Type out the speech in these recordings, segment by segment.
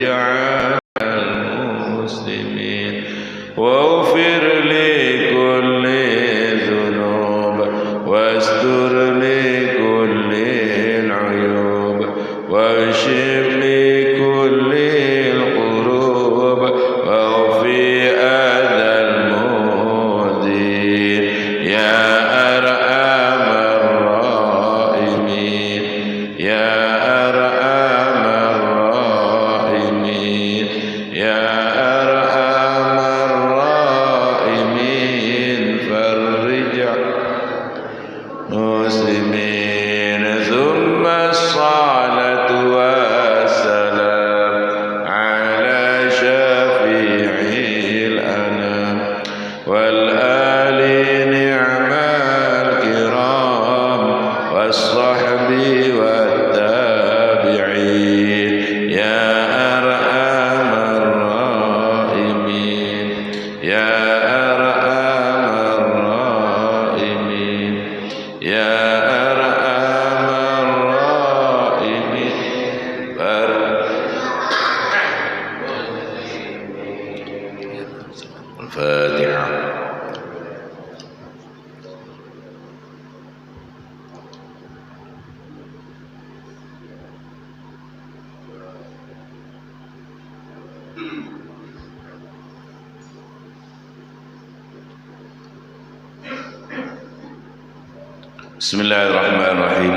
جعل المسلمين واغفر لكل ذنوب واستر لكل العيوب واشف لكل القروب واغفر أذى المؤذين يا أرحم الراحمين يا أرحم الراحمين يا أرحم الراحمين فرج مسلمين ثم الصلاة والسلام على شفيع الأنام والآل نعم الكرام والصحب والتابعين يا أرحم الراحمين يا أرحم الراحمين يا أرحم الراحمين الفاتحة. Bismillahirrahmanirrahim.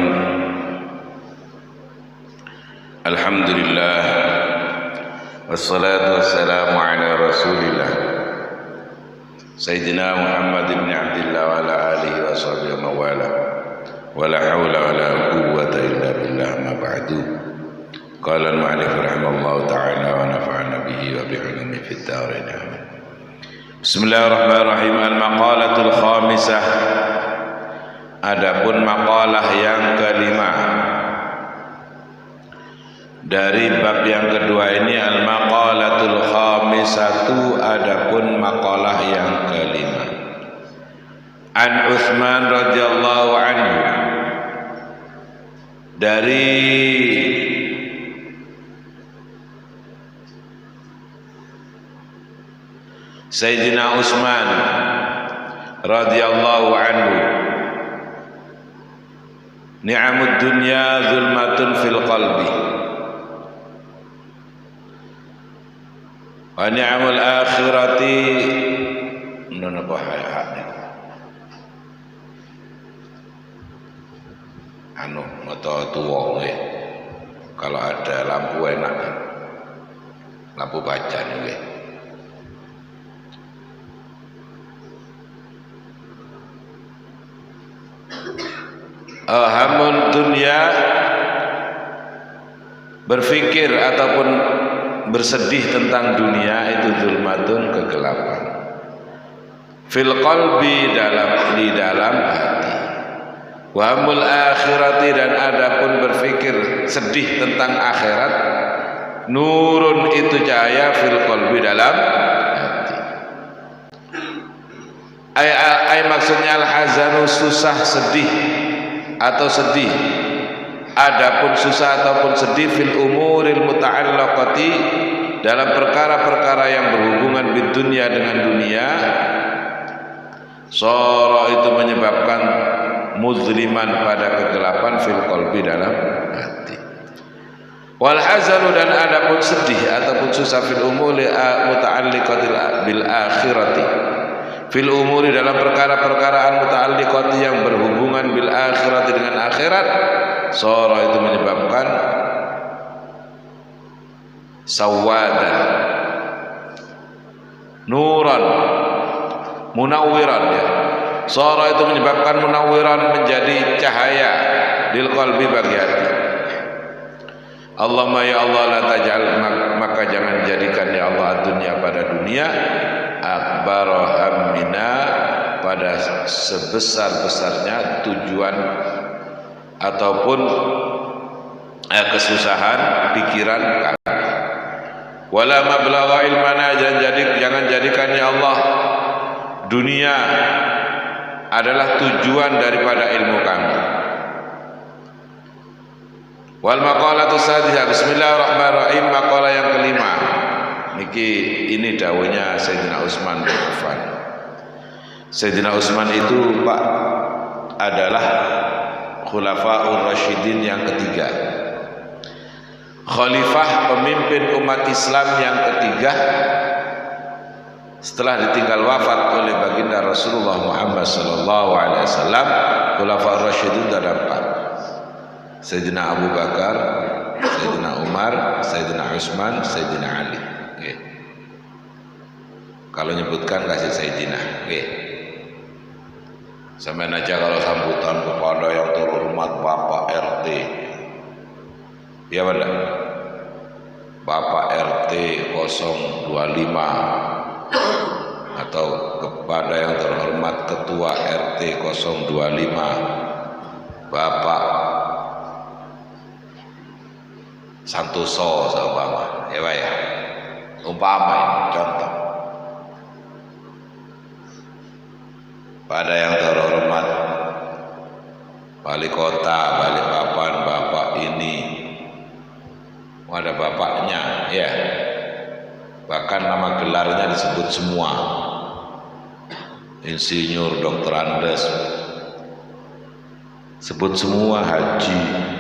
Alhamdulillah wassalatu wassalamu ala rasulillah Sayyidina Muhammad ibn Abdillah wa ala alihi wa sahbihi wa mawala wa la hawla wa la quwwata illa billah ma ba'du. Qala al-mu'allif rahimahullahu ta'ala wa nafa'ana bihi wa bi'ulumi fid dharain amin. Bismillahirrahmanirrahim. Al-maqalatul khamisah. Adapun makalah yang kelima dari bab yang kedua ini, al-maqalatul khamisatu, adapun makalah yang kelima. An Utsman radhiyallahu anhu, dari Sayyidina Utsman radhiyallahu anhu, ni'amud dunya zulmatun fil qalbi wa ni'amul akhirati napa hayane anu mata tuwa nggih. Kalau ada lampu enak kan, lampu baca nggih. Hamun dunia, berfikir ataupun bersedih tentang dunia itu zulmatun, kegelapan. Fil qalbi, di dalam hati. Wa hamul akhirati, dan adapun berfikir sedih tentang akhirat, nurun, itu cahaya, fil qalbi, dalam hati. Ay maksudnya al-hazanu, susah, sedih atau sedih. Adapun susah ataupun sedih fil umuril muta'allaqati, dalam perkara-perkara yang berhubungan bid dunya, dengan dunia. Soro, itu menyebabkan muzliman, pada kegelapan, fil qalbi, dalam hati. Wal hazanu, dan adapun sedih ataupun susah fil umuri muta'alliqati bil akhirati, fil umuri, dalam perkara-perkaraan muta'alliqati, yang berhubungan bil akhirati, dengan akhirat. Soro, itu menyebabkan sawadan, nuran, munawwiran, ya. Soro, itu menyebabkan munawwiran, menjadi cahaya, lil qalbi, bagi hati. Allahumma ya Allah, la taj'al, maka jangan jadikan ya Allah dunia, pada dunia, akbar hammina, pada sebesar-besarnya tujuan ataupun kesusahan pikiran kami. Wala mablagha ilmana, jangan jadikan ya Allah dunia adalah tujuan daripada ilmu kami. Wal maqalatu sadisah, bismillahirrahmanirrahim, maqalah yang kelima. Niki ini dawuhnya Sayyidina Utsman bin Affan. Sayyidina Utsman itu Pak adalah Khulafaur Rasyidin yang ketiga. Khalifah pemimpin umat Islam yang ketiga setelah ditinggal wafat oleh baginda Rasulullah Muhammad sallallahu alaihi wasallam. Khulafaur Rasyidin ada 4. Sayyidina Abu Bakar, Sayyidina Umar, Sayyidina Utsman, Sayyidina Ali. Okay. Kalau nyebutkan kasih Sayyidina. Okay. Sampai aja kalau sambutan kepada yang terhormat Bapak RT. Ya benar. Bapak RT 025 atau kepada yang terhormat Ketua RT 025 Bapak Santoso seumpama, ya Pak ya, umpama ini contoh. Pada yang terhormat Wali Kota Balikpapan, Bapak ini, ada bapaknya, ya. Bahkan nama gelarnya disebut semua, Insinyur, Dokter Andes, sebut semua, Haji.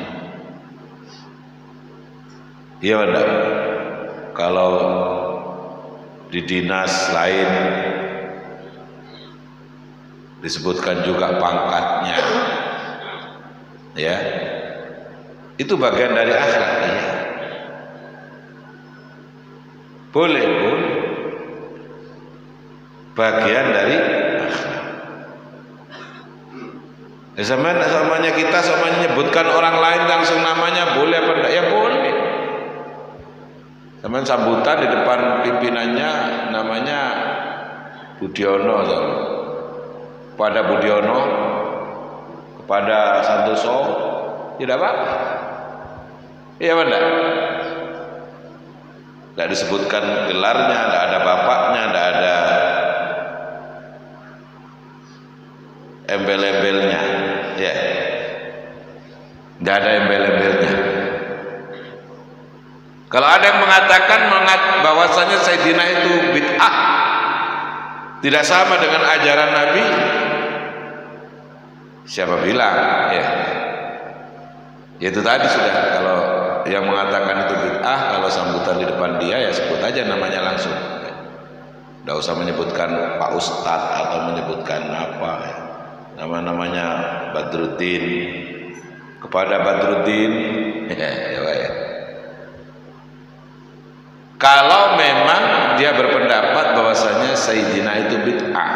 Iya benar. Kalau di dinas lain disebutkan juga pangkatnya, ya, itu bagian dari akhlak. Ya. Boleh, bagian dari akhlak. Samanya kita menyebutkan orang lain langsung namanya boleh apa enggak? Ya boleh. Teman sambutan di depan pimpinannya namanya Budiono, kepada Budiono, kepada Santoso, tidak apa-apa. Iya benar. Tidak disebutkan gelarnya, tidak ada bapaknya, tidak ada embel-embelnya, ya, tidak ada embel-embelnya. Kalau ada yang mengatakan bahwasanya Sayyidina itu bid'ah, tidak sama dengan ajaran Nabi, siapa bilang? Ya, itu tadi sudah. Kalau yang mengatakan itu bid'ah, kalau sambutan di depan dia ya sebut aja namanya langsung. Tidak usah menyebutkan Pak Ustadz atau menyebutkan apa, nama-namanya Badruddin, kepada Badruddin, ya. Kalau memang dia berpendapat bahwasanya Sayyidina itu bid'ah.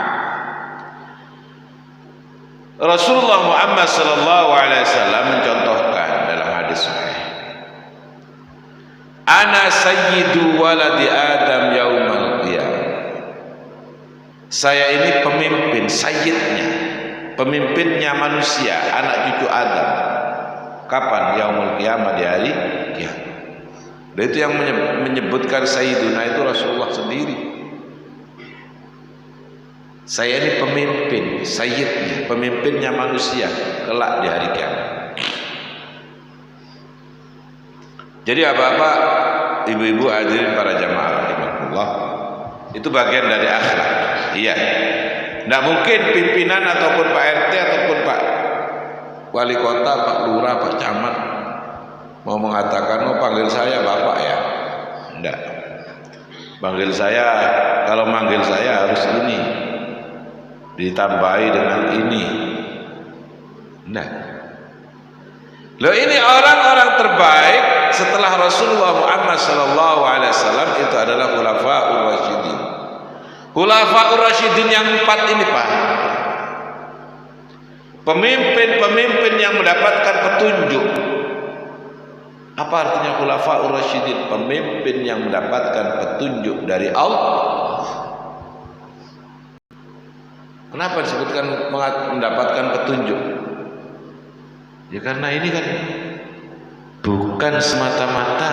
Rasulullah Muhammad sallallahu alaihi wasallam mencontohkan dalam hadis sahih, ana sayyidu waladi Adam yaumal qiyamah. Saya ini pemimpin, sayyidnya, pemimpinnya manusia, anak cucu Adam. Kapan? Yaumul qiyamah, di hari kiamat. Dan itu yang menyebutkan Sayyiduna itu Rasulullah sendiri. Saya ini pemimpin, sayyidnya, pemimpinnya manusia kelak di hari kiamat. Jadi apa-apa, ibu-ibu hadirin para jamaah rahimakumullah, itu bagian dari akhlak. Iya. Tidak mungkin pimpinan ataupun Pak RT ataupun Pak Wali Kota, Pak Lurah, Pak Camat mau mengatakan, oh panggil saya Bapak ya. Enggak. Panggil saya, kalau manggil saya harus ini, ditambahi dengan ini. Enggak. Loh, ini orang-orang terbaik setelah Rasulullah Muhammad SAW itu adalah Khulafaur Rasyidin. Khulafaur Rasyidin yang 4 ini Pak, pemimpin-pemimpin yang mendapatkan petunjuk. Apa artinya Khulafaur Rasyidin? Pemimpin yang mendapatkan petunjuk dari Allah. Kenapa disebutkan mendapatkan petunjuk? Ya karena ini kan bukan semata-mata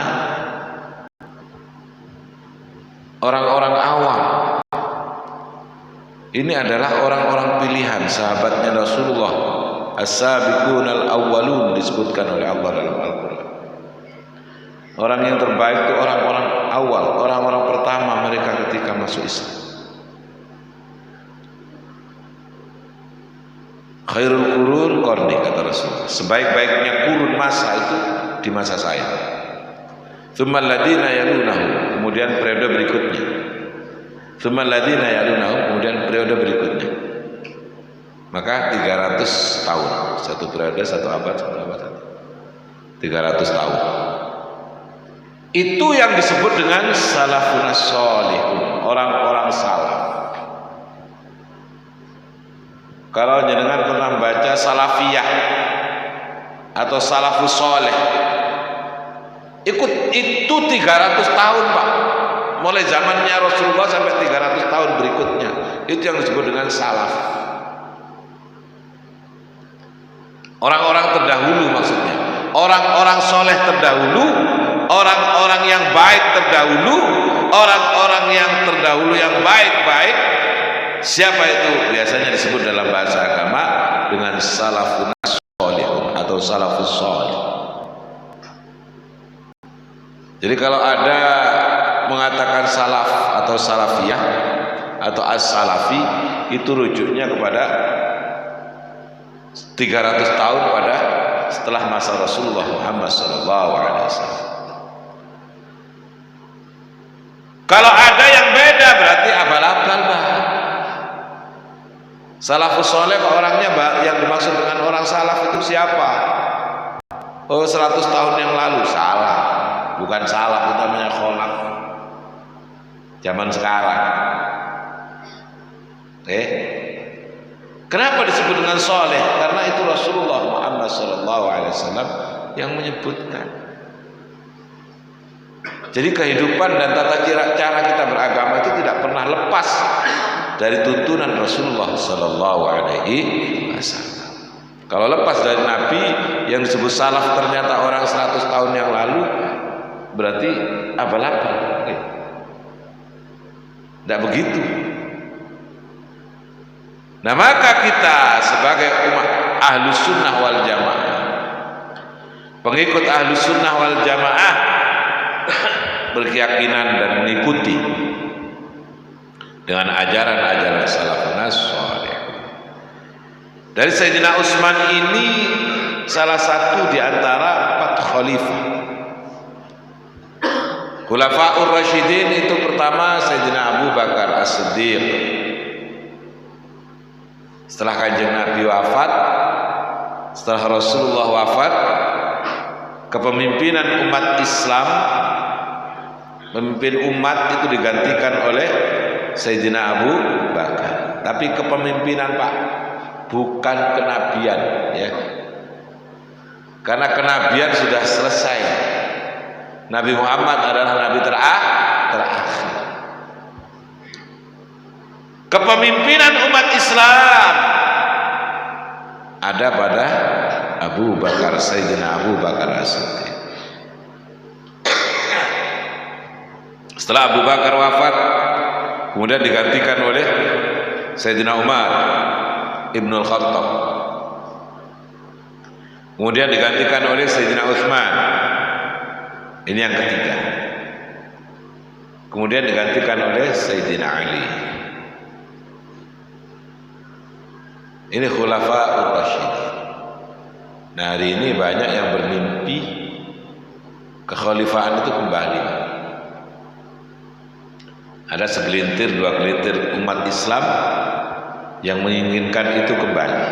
orang-orang awam. Ini adalah orang-orang pilihan, sahabatnya Rasulullah, as-sabiqunal awwalun, disebutkan oleh Allah dalam Al-Quran. Orang yang terbaik itu orang-orang awal, orang-orang pertama mereka ketika masuk Islam. Khairul qurun qarni, kata Rasulullah. Sebaik-baiknya kurun masa itu di masa saya. Tsummal ladina yalunahum, kemudian periode berikutnya. Tsummal ladina yalunahum, kemudian periode berikutnya. Maka 300 tahun, satu periode, satu abad, 300 tahun. Itu yang disebut dengan salafun sholihun, orang-orang salaf. Kalau jenengan pernah baca salafiyah atau salafus sholih, itu 300 tahun Pak, mulai zamannya Rasulullah sampai 300 tahun berikutnya, itu yang disebut dengan salaf. Orang-orang terdahulu maksudnya, orang-orang soleh terdahulu, orang-orang yang baik terdahulu, orang-orang yang terdahulu yang baik-baik. Siapa itu? Biasanya disebut dalam bahasa agama dengan salafun sholihun atau salafus sholih. Jadi kalau ada mengatakan salaf atau salafiyah atau as-salafi, itu rujuknya kepada 300 tahun pada setelah masa Rasulullah Muhammad SAW. Kalau ada yang beda berarti abal-abal Pak. Salafus soleh orangnya yang dimaksud dengan orang salaf itu siapa? Oh 100 tahun yang lalu, salah. Bukan salaf, itu namanya kholaf. Zaman sekarang. Kenapa disebut dengan soleh? Karena itu Rasulullah Muhammad SAW yang menyebutkan. Jadi kehidupan dan tata cara kita beragama itu tidak pernah lepas dari tuntunan Rasulullah SAW. Kalau lepas dari Nabi yang disebut salaf ternyata orang 100 tahun yang lalu, berarti abal-abal. Tidak begitu. Nah maka kita sebagai umat Ahlus Sunnah wal Jamaah, pengikut Ahlus Sunnah wal Jamaah, berkeyakinan dan mengikuti dengan ajaran-ajaran salafun sholih. Dari Sayyidina Utsman ini salah satu di antara 4 khalifah. Khulafaur Rasyidin itu pertama Sayyidina Abu Bakar As-Siddiq. Setelah Kanjeng Nabi wafat, setelah Rasulullah wafat, kepemimpinan umat Islam, pemimpin umat itu digantikan oleh Sayyidina Abu Bakar. Tapi kepemimpinan Pak, bukan kenabian ya. Karena kenabian sudah selesai. Nabi Muhammad adalah nabi terakhir. Kepemimpinan umat Islam ada pada Abu Bakar, Sayyidina Abu Bakar As-Siddiq. Setelah Abu Bakar wafat, kemudian digantikan oleh Sayyidina Umar Ibnul Khattab. Kemudian digantikan oleh Sayyidina Utsman. Ini yang ketiga. Kemudian digantikan oleh Sayyidina Ali. Ini Khulafaur Rasyidin. Nah hari ini banyak yang bermimpi kekhalifahan itu kembali. Ada segelintir, 2 gelintir umat Islam yang menginginkan itu kembali,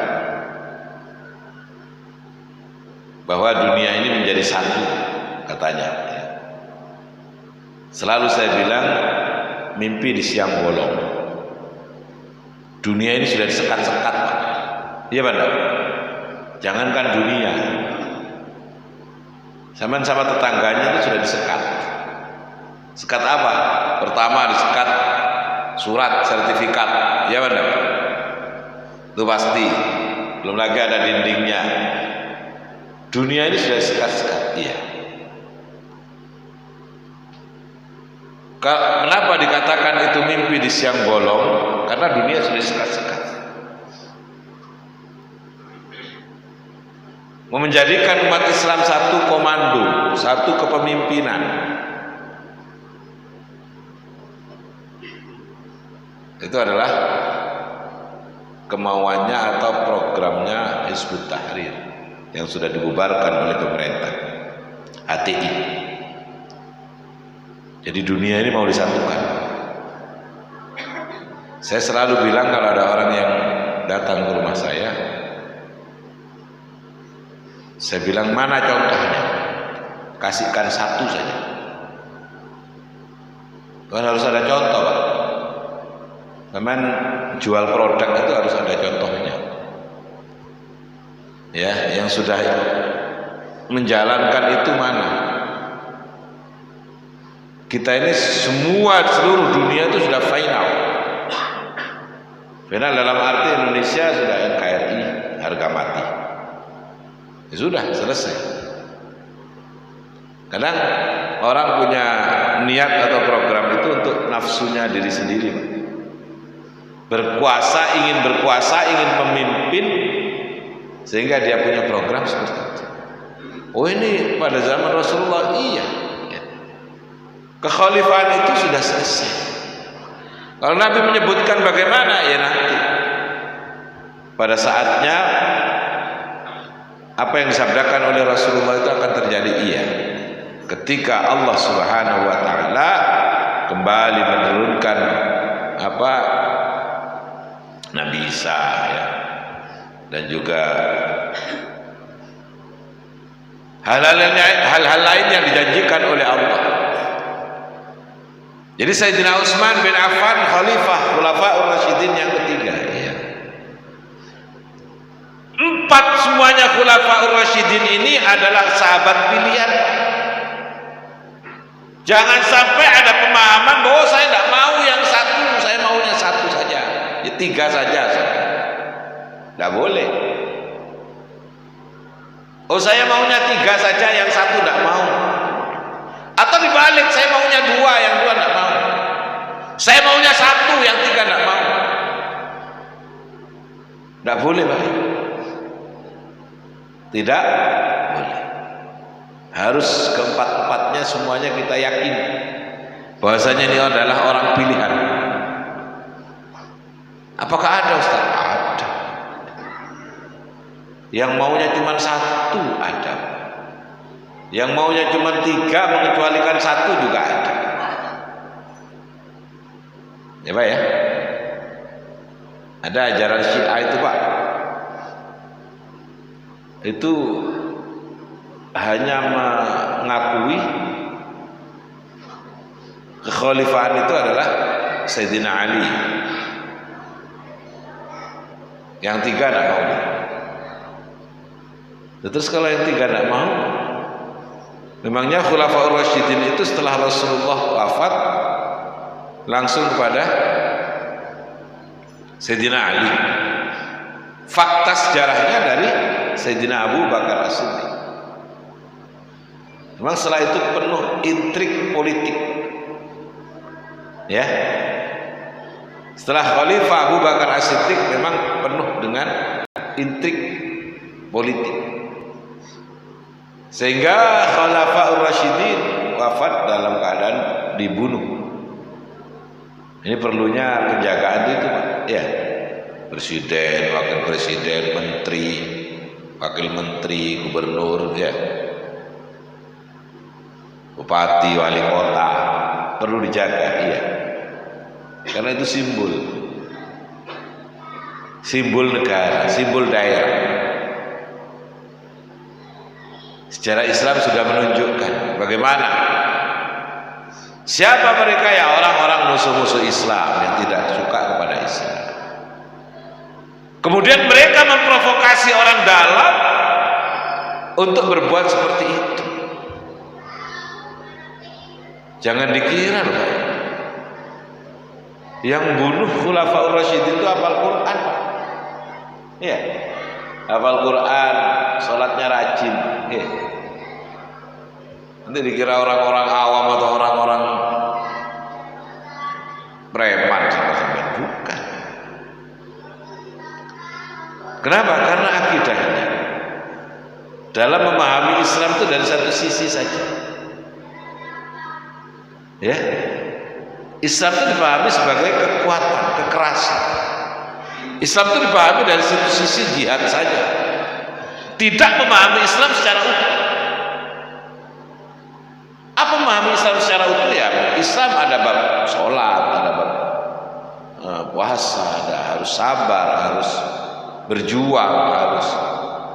bahwa dunia ini menjadi satu katanya. Selalu saya bilang mimpi di siang bolong. Dunia ini sudah disekat-sekat Pak. Iya Pak? Jangankan dunia, sama tetangganya itu sudah disekat. Sekat apa? Pertama disekat surat sertifikat, ya benar? Itu pasti. Belum lagi ada dindingnya. Dunia ini sudah disekat-sekat, iya. Kenapa dikatakan itu mimpi di siang bolong? Karena dunia sudah disekat-sekat. Menjadikan umat Islam satu komando, satu kepemimpinan. Itu adalah kemauannya atau programnya Hizbut Tahrir yang sudah dibubarkan oleh pemerintah, HTI. Jadi dunia ini mau disatukan. Saya selalu bilang kalau ada orang yang datang ke rumah saya bilang, mana contohnya? Kasihkan satu saja. Kan harus ada contoh, Pak. Memang jual produk itu harus ada contohnya. Ya, yang sudah menjalankan itu mana? Kita ini seluruh dunia itu sudah final. Final dalam arti Indonesia sudah NKRI harga mati. Ya sudah selesai. Kadang orang punya niat atau program itu untuk nafsunya diri sendiri, Pak. Ingin berkuasa, ingin memimpin, sehingga dia punya program seperti itu. Oh, ini pada zaman Rasulullah, iya. Kekhalifahan itu sudah selesai. Kalau Nabi menyebutkan bagaimana, ya nanti pada saatnya apa yang disabdakan oleh Rasulullah itu akan terjadi, iya. Ketika Allah Subhanahu wa taala kembali menurunkan Nabi Isa, ya, dan juga hal-hal lain yang dijanjikan oleh Allah. Jadi Sayyidina Utsman bin Affan khalifah Khulafaur Rasyidin yang ketiga, ya. 4 semuanya Khulafaur Rasyidin ini adalah sahabat pilihan. Jangan sampai ada pemahaman bahwa saya tidak mau yang satu, saya maunya satu saja, ya 3 saja. Tidak boleh. Oh, saya maunya 3 saja, yang satu tidak mau. Atau dibalik, saya maunya 2, yang 2 tidak mau. Saya maunya 1, yang 3 tidak mau. Tidak boleh, Pak. Tidak boleh. Harus keempat-empatnya semuanya kita yakin bahwasanya ini adalah orang pilihan. Apakah ada, Ustaz? Ada. Yang maunya cuma 1 ada. Yang maunya cuma 3 mengecualikan 1 juga ada. Ya, Pak, ya. Ada ajaran Syiah itu, Pak. Itu hanya mengakui kekhalifahan itu adalah Sayyidina Ali. Yang 3 tidak mau. Terus kalau yang 3 tidak mau, memangnya Khulafaur Rasyidin itu setelah Rasulullah wafat langsung kepada Sayyidina Ali. Fakta sejarahnya dari Sayyidina Abu Bakar As-Siddiq. Memang setelah itu penuh intrik politik, ya. Setelah Khalifah Abu Bakar As-Siddiq memang penuh dengan intrik politik, sehingga Khulafaur Rasyidin wafat dalam keadaan dibunuh. Ini perlunya penjagaan itu, Pak. Ya, presiden, wakil presiden, menteri, wakil menteri, gubernur, ya, bupati, wali kota, perlu dijaga, iya. Karena itu simbol negara, simbol daerah. Sejarah Islam sudah menunjukkan bagaimana siapa mereka, ya, orang-orang musuh-musuh Islam yang tidak suka kepada Islam. Kemudian mereka memprovokasi orang dalam untuk berbuat seperti itu. Jangan dikira, Pak, yang bunuh Khulafaur Rasyidin itu hafal Quran. Iya, hafal Quran, sholatnya rajin. Iya. Nanti dikira orang-orang awam atau orang-orang preman sampai bukan. Kenapa? Karena akidahnya. dalam memahami Islam itu dari satu sisi saja. Ya, Islam itu dipahami sebagai kekuatan, kekerasan. Islam itu dipahami dari satu sisi jihad saja. Tidak memahami Islam secara utuh. Apa memahami Islam secara utuh? Ya, Islam ada bab sholat, ada bab puasa, ada harus sabar, harus berjuang, harus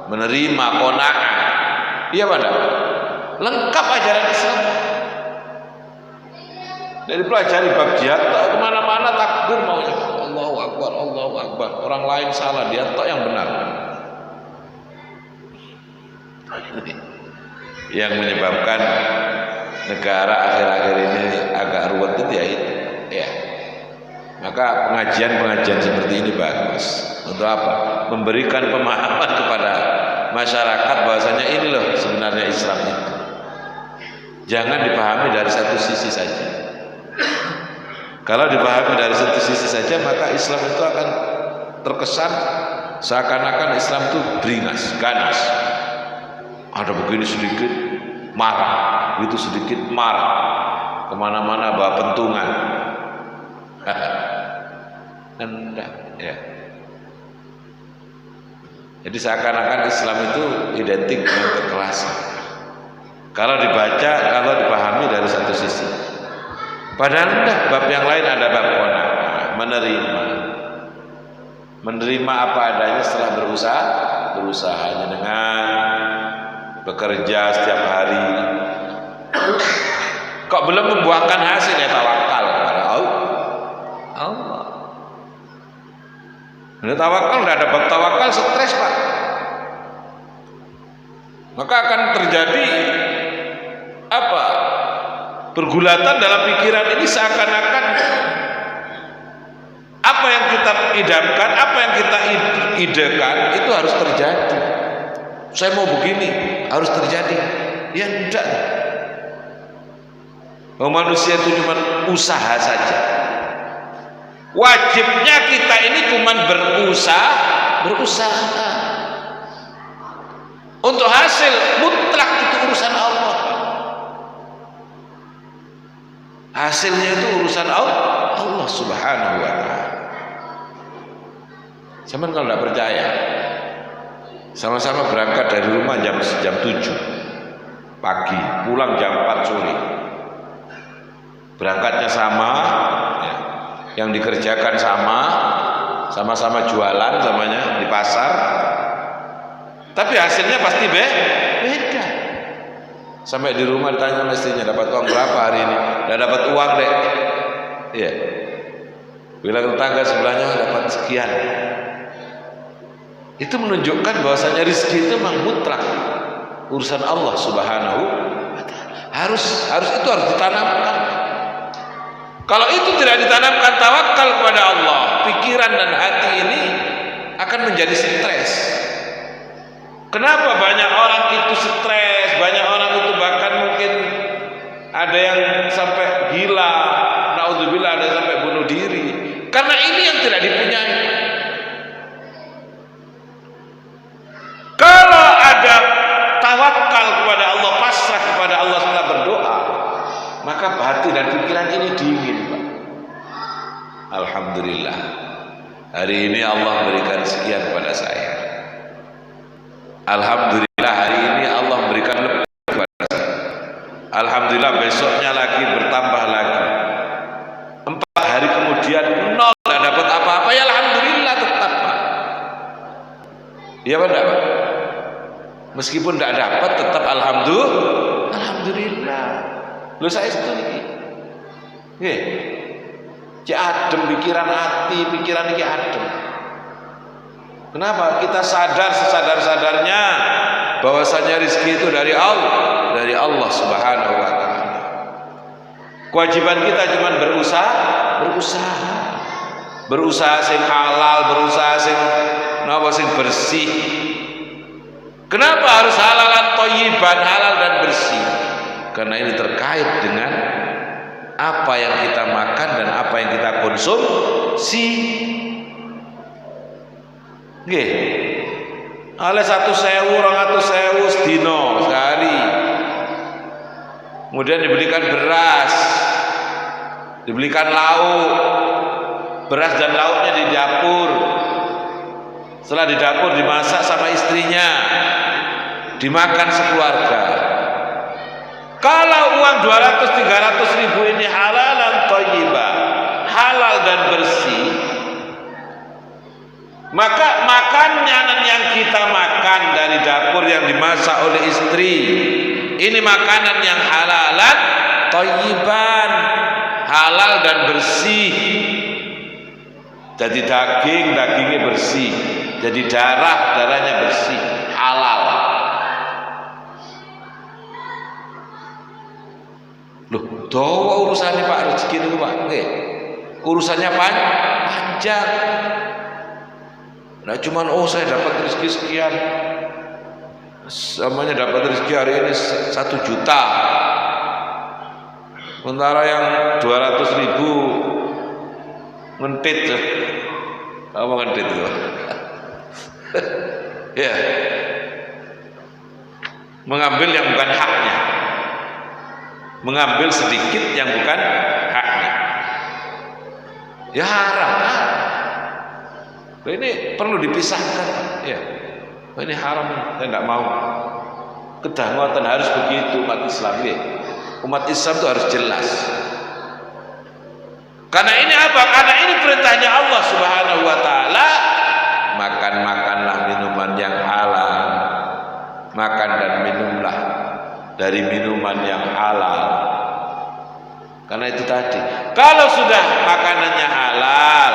menerima qanaah. Iya pada lengkap ajaran Islam. Dari pelajari bab jihad kemana-mana takbir maunya Allahu Akbar, Allahu Akbar. Orang lain salah, dia tok yang benar. Yang menyebabkan negara akhir-akhir ini agak ruwet itu ya itu. Ya. Maka pengajian-pengajian seperti ini bagus. Untuk apa? Memberikan pemahaman kepada masyarakat bahwasanya ini loh sebenarnya Islam itu. Jangan dipahami dari satu sisi saja. Kalau dipahami dari satu sisi saja, maka Islam itu akan terkesan seakan-akan Islam itu beringas, ganas. Ada begini sedikit marah, itu sedikit marah, kemana-mana bawa pentungan. Enggak, ya. Jadi seakan-akan Islam itu identik dengan kekerasan. Kalau dibaca, kalau dipahami dari satu sisi. Padahal enggak, bab yang lain ada bab qanaah, menerima apa adanya setelah berusahanya dengan bekerja setiap hari. Kok belum membuahkan hasil, ya tawakal kepada Allah. Nah, tawakal enggak ada bab tawakal, stres Pak. Maka akan terjadi apa? Pergulatan dalam pikiran ini seakan-akan apa yang kita idamkan, apa yang kita idekan itu harus terjadi. Saya mau begini, harus terjadi. Ya enggak. Manusia itu cuma usaha saja. Wajibnya kita ini cuma berusaha. Untuk hasil mutlak itu urusan Allah. Hasilnya itu urusan Allah Subhanahu wa ta'ala. Cuman kalau tidak percaya, sama-sama berangkat dari rumah jam 7 pagi, pulang jam 4 sore. Berangkatnya sama, ya. Yang dikerjakan sama-sama jualan samanya di pasar. Tapi hasilnya pasti beda. Sampai di rumah ditanya sama istrinya, dapat uang berapa hari ini? Udah dapat uang deh. Iya. Bilang tetangga sebelahnya dapat sekian. Itu menunjukkan bahwasanya rezeki itu memang mutlak urusan Allah Subhanahu wa ta'ala. Harus itu harus ditanamkan. Kalau itu tidak ditanamkan tawakal kepada Allah, pikiran dan hati ini akan menjadi stres. Kenapa banyak orang itu stres, banyak orang itu bahkan mungkin ada yang sampai gila, naudzubillah, ada yang sampai bunuh diri. Karena ini yang tidak dipunyai. Kalau ada tawakal kepada Allah, pasrah kepada Allah setelah berdoa, maka hati dan pikiran ini dingin, Pak. Alhamdulillah, hari ini Allah berikan sekian kepada saya. Alhamdulillah, hari ini Allah berikan lebih kepada saya. Alhamdulillah, besoknya lagi bertambah lagi. 4 hari kemudian 0, tidak dapat apa-apa, ya alhamdulillah tetap, Pak. Iya Pak, enggak, Pak? Meskipun tidak dapat, tetap alhamdulillah. Lu saya setuju. Nggih. Cek adem pikiran hati, pikiran iki adem. Kenapa? Kita sadar sesadar-sadarnya bahwasanya rezeki itu dari Allah Subhanahu wa ta'ala. Kewajiban kita cuma berusaha sing halal, berusaha sing bersih. Kenapa harus halalan thayyiban, halal dan bersih? Karena ini terkait dengan apa yang kita makan dan apa yang kita konsumsi. Nggih. oleh 1.000, 200.000 sedino sehari. Kemudian dibelikan beras, dibelikan lauk, beras dan lauknya di dapur. Setelah di dapur dimasak sama istrinya, dimakan sekeluarga. Kalau uang 200-300 ribu ini halalan thayyibah, halal dan bersih, maka makanan yang kita makan dari dapur yang dimasak oleh istri, ini makanan yang halalan thayyiban, halal dan bersih. Jadi dagingnya bersih, jadi darahnya bersih, halal. Loh, dawa urusannya Pak rezeki itu Pak. Urusannya panjang. Nah cuman saya dapat rezeki sekian, namanya dapat rezeki hari ini 1 juta, sementara yang 200 ribu ngentit, apa ngentit itu? Ya, mengambil yang bukan haknya, mengambil sedikit yang bukan haknya, ya haram. Ini perlu dipisahkan, ya. Ini haram, saya tidak mau. Kedangotan harus begitu umat Islam, ya. Umat Islam itu harus jelas. Karena ini apa? Karena ini perintahnya Allah Subhanahu Wa Taala. Makanlah minuman yang halal, makan dan minumlah dari minuman yang halal. Karena itu tadi, kalau sudah makanannya halal,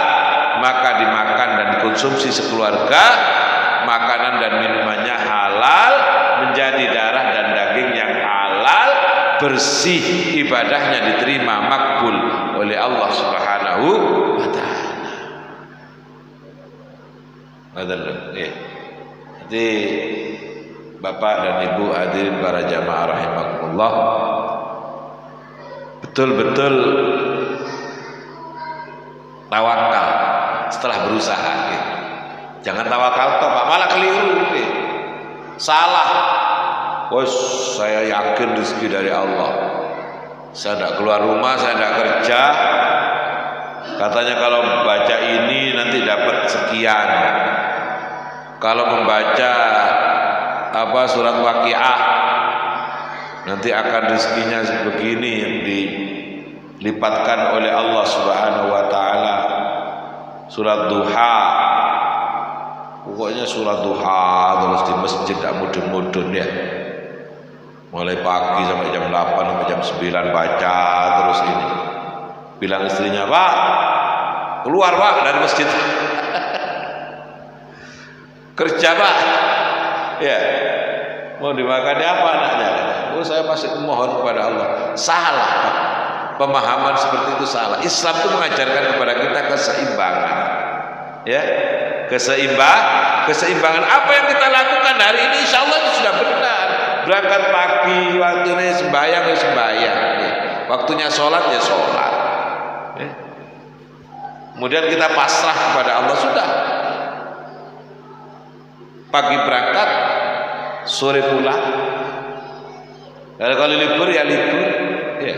maka dimakan dan dikonsumsi sekeluarga, makanan dan minumannya halal, menjadi darah dan daging yang halal, bersih, ibadahnya diterima, makbul oleh Allah Subhanahu wa Ta'ala. Jadi Bapak dan Ibu hadirin para jamaah rahimakumullah, betul-betul tawakal setelah berusaha, gitu. Jangan tawakal toh Pak, malah keliru, gitu. Salah. Saya yakin rezeki dari Allah. Saya tidak keluar rumah, saya tidak kerja. Katanya kalau baca ini nanti dapat sekian. Kalau membaca surat Waqiah nanti akan rezekinya sebegini yang dilipatkan oleh Allah Subhanahu wa Ta'ala. Surat Duha, pokoknya surat Duha terus di masjid tidak mudun-mudun ya, mulai pagi sampai jam 8 sampai jam 9 baca terus ini. Bilang istrinya, Pak keluar Pak dari masjid. Kerja Pak, ya mau dimakan apa anaknya? Saya masih memohon kepada Allah. Salah Pak, pemahaman seperti itu salah. Islam itu mengajarkan kepada kita keseimbangan, ya, keseimbangan. Apa yang kita lakukan hari ini insya Allah itu sudah benar. Berangkat pagi, waktunya sembahyang ya sembahyang, ya. Waktunya sholat ya sholat, ya. Kemudian kita pasrah kepada Allah, sudah. Pagi berangkat, sore pulang. Kalau libur ya libur, ya.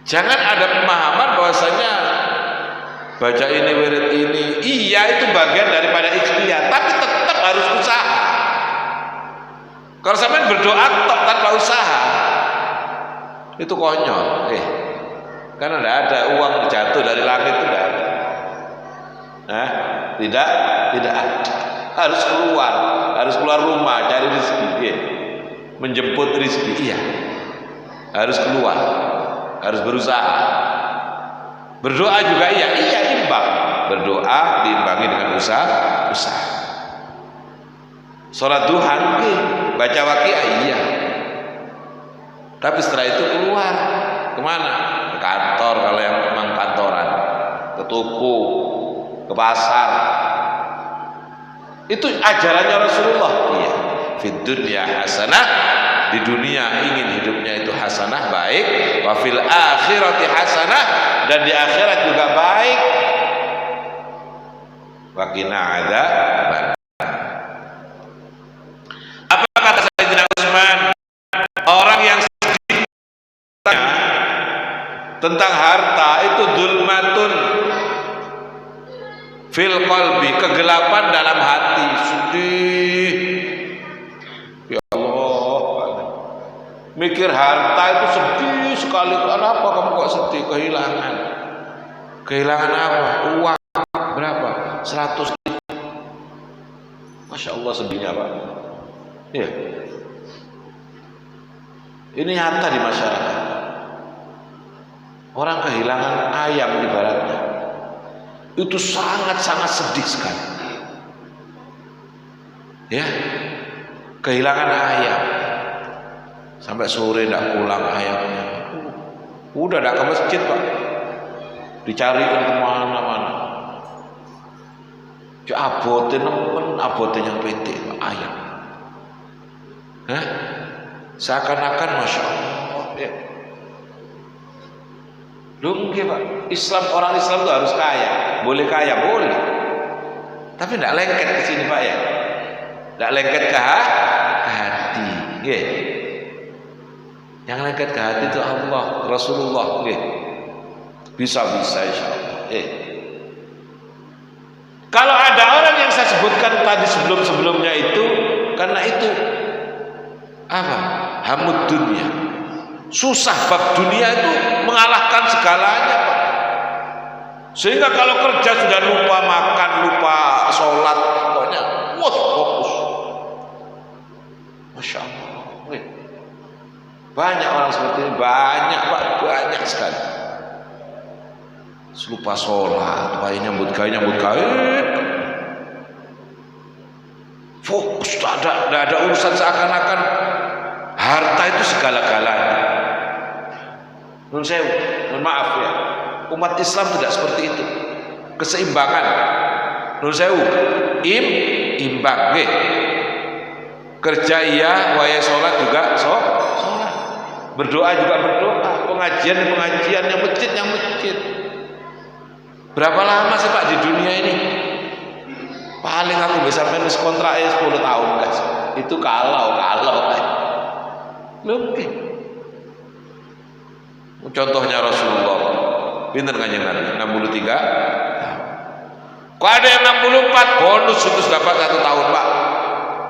Jangan ada pemahaman bahwasanya baca ini wirid ini, iya itu bagian daripada ikhtiar, tapi tetap harus usaha. Kalau sampai berdoa tanpa usaha, itu konyol. Karena tidak ada uang jatuh dari langit, itu tidak ada. Nah, tidak ada. Harus keluar rumah cari rezeki, ya. Menjemput rezeki, iya. Harus keluar, harus berusaha. Berdoa juga iya imbang. Berdoa diimbangi dengan usaha. Sholat duha, baca Waqiah, iya. Tapi setelah itu keluar kemana? Ke kantor kalau yang memang kantoran, ke toko, ke pasar. Itu ajarannya Rasulullah. Iya. Fid dunya hasanah, di dunia ingin hidupnya itu hasanah, baik. Wa fil akhirati hasanah, dan di akhirat juga baik. Wa qina adzaban. tentang harta itu dzulmatun fil qalbi, kegelapan dalam hati. Sedih. Ya Allah, mikir harta itu sedih sekali. Kenapa kamu kok sedih? Kehilangan. Kehilangan apa? Uang berapa? 100. Masya Allah sedihnya Pak. Ya. Ini nyata di masyarakat. Orang kehilangan ayam ibaratnya, itu sangat-sangat sedih sekali. Ya, kehilangan ayam, sampai sore tidak pulang ayamnya. Udah tidak ke masjid Pak, dicariin kemana-mana. Abote nemen, abote yang PT ayam. Hah? Seakan-akan Masya Allah ya. Mungkin Pak, Islam, orang Islam itu harus kaya. Boleh kaya, boleh, tapi tidak lengket ke sini Pak ya. Tidak lengket ke hati ya. Yang lengket ke hati itu Allah, Rasulullah ya. Bisa-bisa insya Allah ya. Kalau ada orang yang saya sebutkan tadi sebelum-sebelumnya itu, karena itu apa? Hamud dunia, susah bab dunia itu mengalahkan segalanya Pak. Sehingga kalau kerja sudah lupa makan, lupa sholat, pokoknya fokus. Masya Allah. Banyak orang seperti ini, banyak Pak, banyak sekali. Lupa sholat, nyambut kain, fokus, tidak ada urusan, seakan-akan harta itu segala-galanya. Nun sewu, mohon maaf ya, umat Islam tidak seperti itu. Keseimbangan, nun sewu, imbang, kerja iya, waya sholat juga sholat, berdoa juga berdoa, pengajian yang masjid. Berapa lama sih Pak di dunia ini? Paling aku bisa minus kontraknya 10 tahun guys. Itu kalau mungkin. Contohnya Rasulullah, pinter Kanjeng Nabi 63. Kok ada yang 64 bonus itu dapat 1 tahun Pak?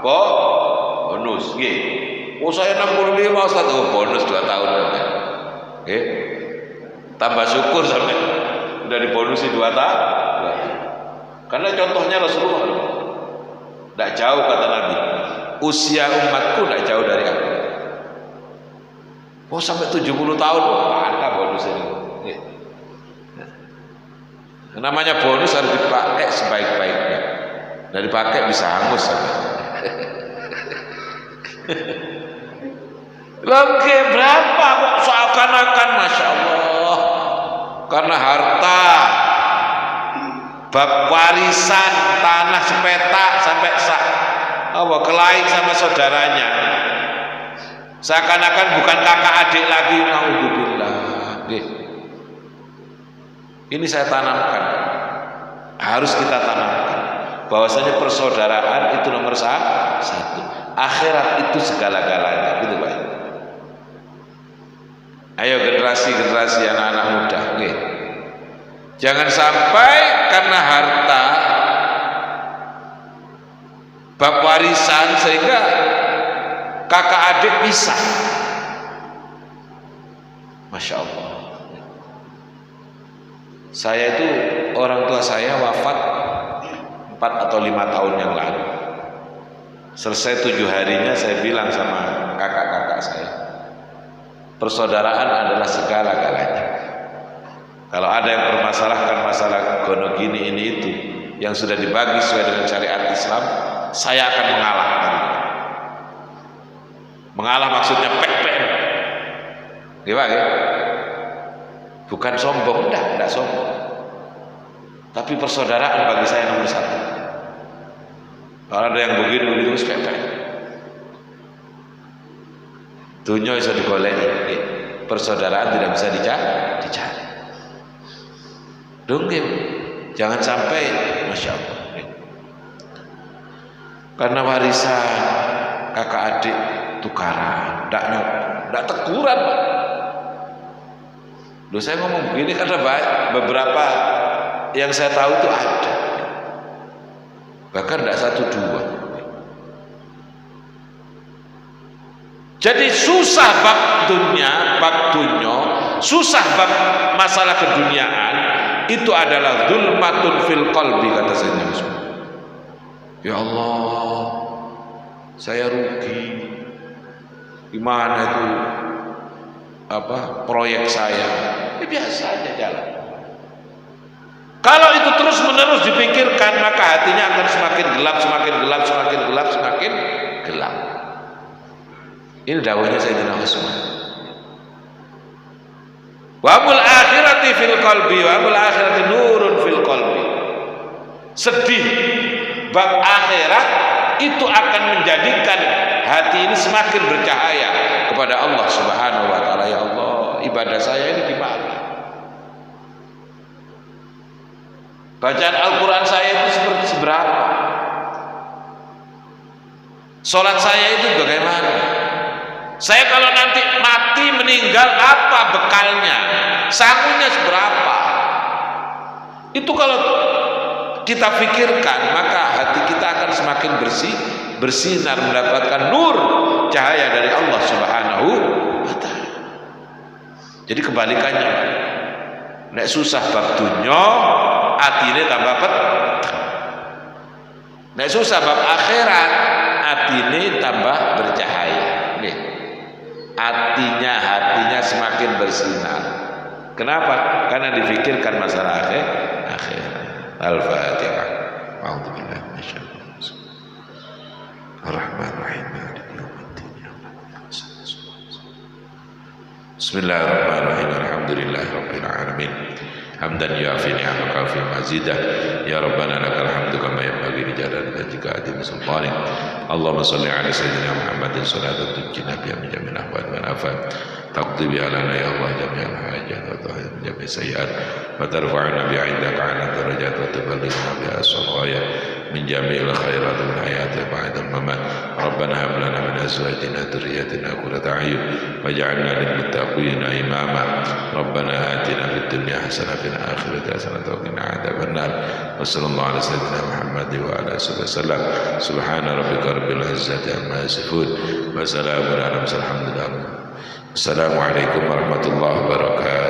Kok bonus? Oh saya 65 Ustaz, bonus 2 tahun kan? Tambah syukur sampai udah dibonusi 2 tahun. Karena contohnya Rasulullah tidak jauh, kata Nabi, usia umatku tidak jauh dari aku. Oh sampai 70 tahun, ada bonus ini. Namanya bonus harus dipakai sebaik-baiknya. Dan dipakai bisa hangus. Oke, berapa kok seakan-akan Masya Allah, karena harta, bab warisan tanah sepetak sampai kelahi sama saudaranya, seakan-akan bukan kakak adik lagi. Naudzubillah. Ini saya tanamkan, harus kita tanamkan bahwasanya persaudaraan itu nomor 1, akhirat itu segala-galanya, gitu Pak. Ayo generasi anak-anak muda, jangan sampai karena harta, bab warisan sehingga kakak adik pisah. Masya Allah. Saya itu, orang tua saya wafat 4 atau 5 tahun yang lalu. Selesai 7 harinya saya bilang sama kakak-kakak saya, persaudaraan adalah segala-galanya. Kalau ada yang permasalahkan masalah gono gini ini itu yang sudah dibagi sesuai dengan syariat Islam, saya akan mengalah. Mengalah maksudnya pek-pek. Gimana ya? Bukan sombong, tidak sombong. Tapi persaudaraan bagi saya nomor 1. Kalau ada yang begini terus pek-pek. Dunia bisa digoleki, persaudaraan tidak bisa dicari. Dong, jangan sampai, Masya Allah. Karena warisan kakak adik tukaran, tidak teguran. Loh, saya ngomong begini karena beberapa yang saya tahu itu ada, bahkan tidak satu dua. Jadi susah bab dunia, susah bab masalah keduniaan itu adalah zulmatun fil qalbi, kata Sayyidina Rasul. Ya Allah, saya rugi. Gimana itu proyek saya? Ya biasa aja jalan. Kalau itu terus menerus dipikirkan, maka hatinya akan semakin gelap, semakin gelap, semakin gelap, semakin gelap. Ini dakwahnya Sayyidina Utsman. Wa amul akhirati fil qalbi, wa amul akhirati nurun fil qalbi. Sedih bab akhirat itu akan menjadikan hati ini semakin bercahaya kepada Allah Subhanahu wa taala. Ya Allah, ibadah saya ini gimana? Bacaan Al-Quran saya itu seperti seberapa? Sholat saya itu bagaimana? Saya kalau nanti mati meninggal, apa bekalnya? Sangunya seberapa? Itu kalau kita pikirkan, maka hati kita akan semakin bersih, bersinar, mendapatkan nur cahaya dari Allah Subhanahu wa taala. Jadi kebalikannya, nek susah bab dunya, atine tambah peteng. Nek susah bab akhirat, atine tambah bercahaya. Nih, hatinya semakin bersinar. Kenapa? Karena difikirkan masalah akhirat. Al-Fatihah. A'udzu billahi minasyaitonir rajim. Ar-Rahmanir-Rahim. Bismillahirrahmanirrahim. Alhamdulillahirabbil alamin. Hamdan yuafi ni'amaka fi mazidah. Ya Rabbana lakal hamdu kama yanbaghi li jalali wajhika azim sultanik. Allahumma shalli ala sayyidina Muhammadin salatan tunjina biha min jami'il ahwal wal afat. Taqdi biha lana ya Allah jami'al hajat wa tahir jami'is sayyi'at wa tarfa'una biha 'indaka 'ala darajat wa tuballighuna biha as-salawat min jami'il khairat wal hayat ba'da al-mamat. Rabbana hab lana min azwajina dhurriyyatina qurrata a'yun waj'alna lil muttaqina imama. Rabbana atina fid dunya hasanah wa fil akhirati hasanah wa qina adzaban nar. Wa sallallahu ala sayyidina Muhammad wa ala alihi wasallam. Subhana rabbika rabbil izzati amma yasifun wa salamun ala al mursalin. Alhamdulillah. Assalamualaikum warahmatullahi wabarakatuh.